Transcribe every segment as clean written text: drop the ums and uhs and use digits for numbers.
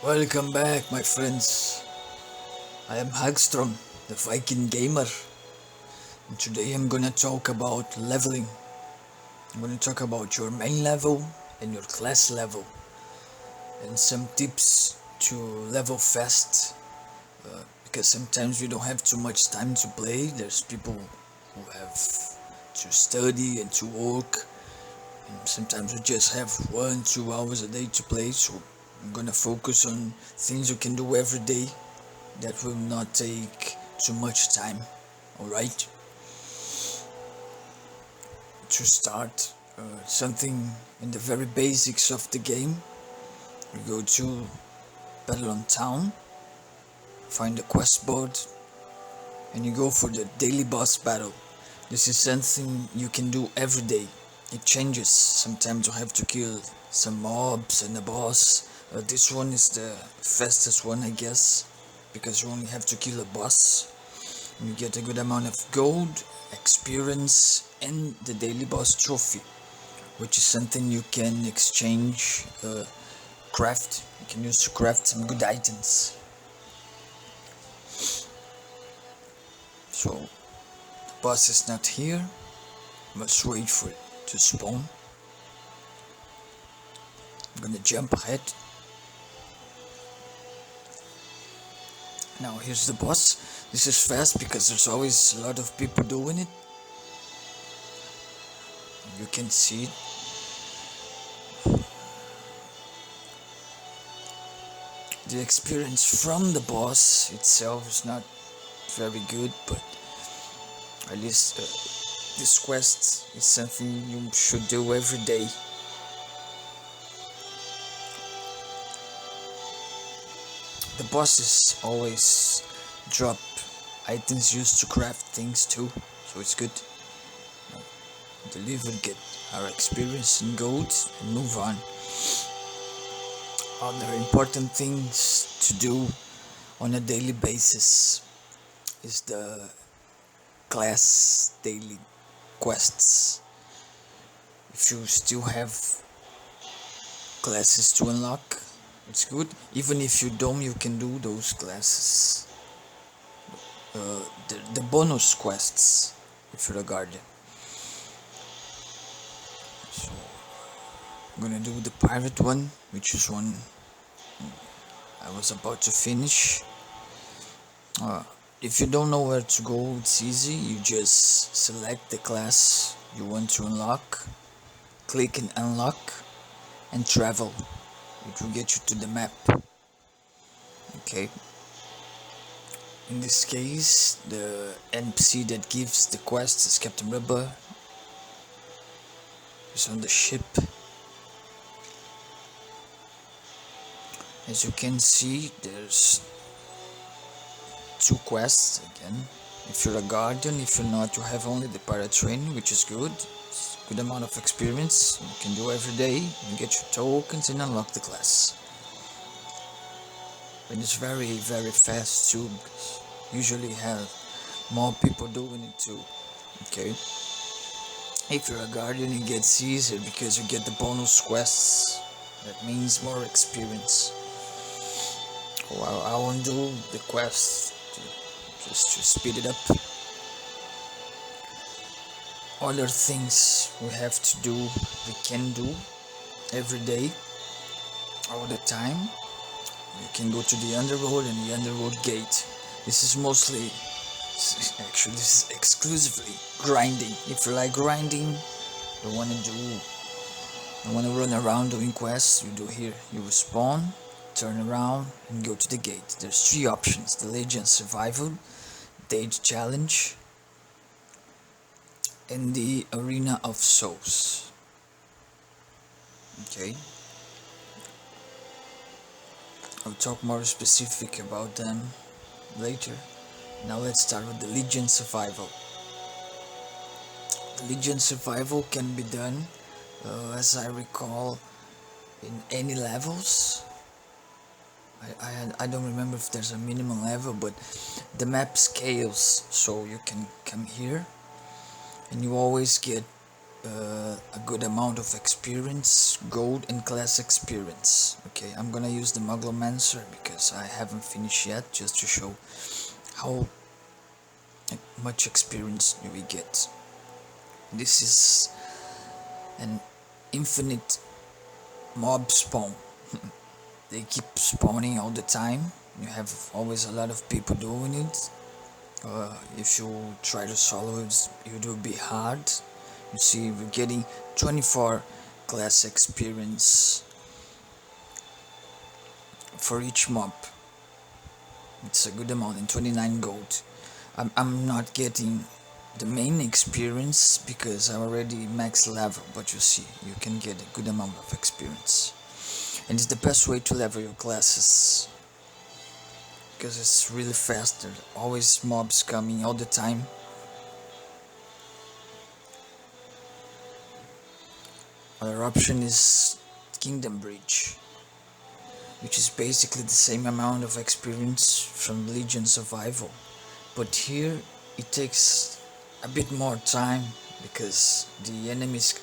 Welcome back, my friends. I am Hagstrom, the Viking gamer, and today I'm gonna talk about leveling. I'm gonna talk about your main level and your class level, and some tips to level fast. Because sometimes we don't have too much time to play. There's people who have to study and to work, and sometimes we just have 1-2 hours a day to play. So I'm gonna focus on things you can do every day that will not take too much time. Alright, to start something in the very basics of the game, you go to Battle on Town, find the quest board, and you go for the daily boss battle. This is something you can do every day. It changes. Sometimes you have to kill some mobs and a boss. This one is the fastest one, I guess, because you only have to kill a boss. You get a good amount of gold, experience, and the daily boss trophy, which is something you can exchange, craft. You can use to craft some good items. So the boss is not here. Must wait for it to spawn. I'm gonna jump ahead. Now here's the boss. This is fast because there's always a lot of people doing it. You can see it. The experience from the boss itself is not very good, but at least this quest is something you should do every day. The bosses always drop items used to craft things too, so it's good. Deliver, get our experience and gold, and move on. Other important things to do on a daily basis is the class daily quests. If you still have classes to unlock, it's good. Even if you don't, you can do those classes. The bonus quests if you're a guardian. So I'm gonna do the pirate one, which is one I was about to finish. If you don't know where to go, it's easy. You just select the class you want to unlock, click and unlock, and travel. It will get you to the map. Okay. In this case, the NPC that gives the quest is Captain Rubber. He's on the ship. As you can see, there's 2 quests again. If you're a guardian, if you're not, you have only the pirate training, which is good. It's a good amount of experience. You can do every day. You get your tokens and unlock the class. And it's very fast too, because usually have more people doing it too. Okay. If you're a guardian, it gets easier because you get the bonus quests. That means more experience. Well, I won't do the quest just to speed it up. Other things we have to do, we can do every day, all the time. You can go to the underworld and the underworld gate. This is mostly, actually this is exclusively grinding. If you like grinding, you want to run around doing quests, you do here. You respawn, turn around and go to the gate. There's 3 options: the Legend Survival, Date Challenge, and the Arena of Souls. Okay. I'll talk more specific about them later. Now let's start with the Legion Survival. The Legion Survival can be done, as I recall, in any levels. I don't remember if there's a minimum level, but the map scales, so you can come here and you always get a good amount of experience, gold and class experience. Okay, I'm gonna use the Mugglemancer because I haven't finished yet, just to show how much experience we get. This is an infinite mob spawn. They keep spawning all the time. You have always a lot of people doing it. If you try to solo it, it will be hard. You see, we're getting 24 class experience for each mob. It's a good amount, and 29 gold. I'm not getting the main experience because I'm already max level, but you see, you can get a good amount of experience. And it's the best way to level your classes, because it's really fast. There's always mobs coming all the time. Other option is Kingdom Bridge, which is basically the same amount of experience from Legion Survival, but here it takes a bit more time because the enemies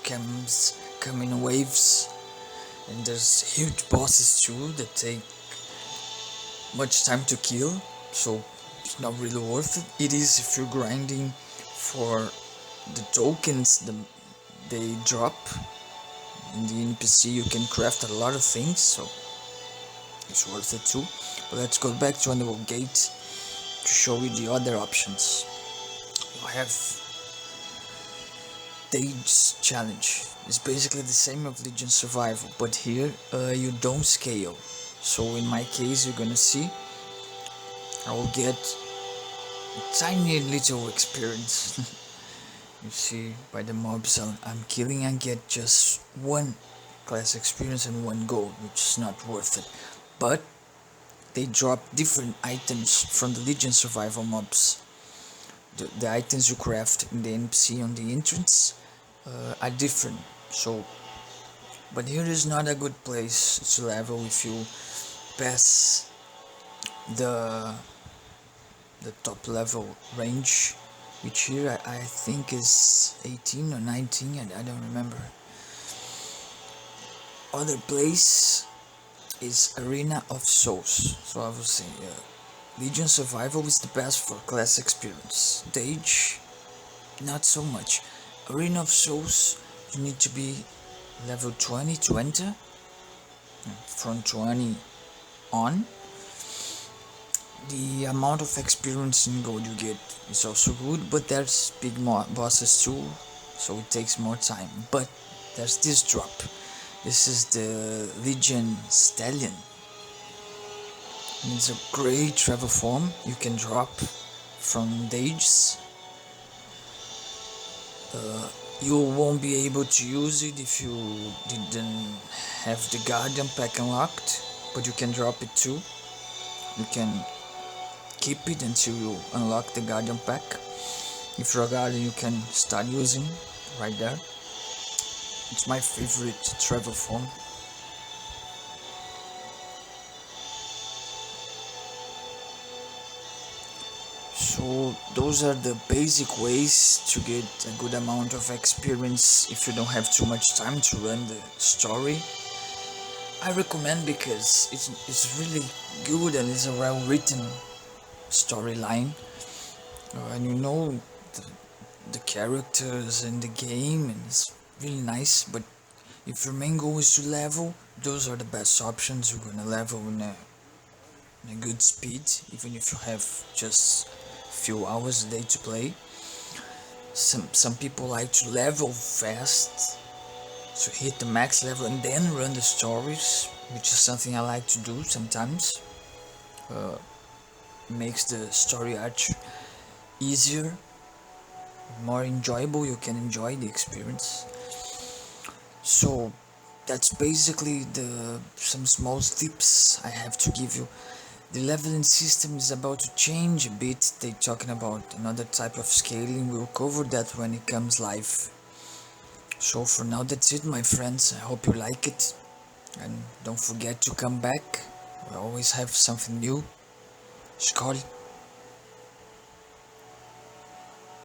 come in waves, and there's huge bosses too that take much time to kill, so it's not really worth it. It is if you're grinding for the tokens they drop in the NPC. You can craft a lot of things, so it's worth it too. But let's go back to Underworld Gate to show you the other options. You have Dailies challenge. It's basically the same of Legion Survival, but here you don't scale. So in my case, you're gonna see I will get a tiny little experience. You see, by the mobs I'm killing, I get just 1 class experience and 1 gold, which is not worth it. But they drop different items from the Legion Survival mobs. The items you craft in the NPC on the entrance are different. So, but here is not a good place to level if you pass the top level range, which here I think is 18 or 19, I don't remember. Other place is Arena of Souls. So I would say Legion Survival is the best for class experience. Dage, not so much. Arena of Souls, you need to be level 20 to enter. From 20 on. The amount of experience in gold you get is also good, but there's big bosses too, so it takes more time. But there's this drop. This is the Legion Stallion. And it's a great travel form. You can drop from Dages. You won't be able to use it if you didn't have the Guardian pack unlocked, but you can drop it too. You can keep it until you unlock the Guardian pack. If you're a Guardian, you can start using right there. It's my favorite travel form. So those are the basic ways to get a good amount of experience if you don't have too much time to run the story. I recommend because it's really good and it's a well written storyline, and you know the characters in the game, and it's really nice. But if your main goal is to level, those are the best options. You're gonna level in a good speed, even if you have just a few hours a day to play. Some people like to level fast, to hit the max level and then run the stories, which is something I like to do sometimes. Makes the story arc easier, more enjoyable. You can enjoy the experience. So that's basically some small tips I have to give you. The leveling system is about to change a bit. They're talking about another type of scaling. We'll cover that when it comes live. So for now, that's it, my friends. I hope you like it, and don't forget to come back. We always have something new. Skål.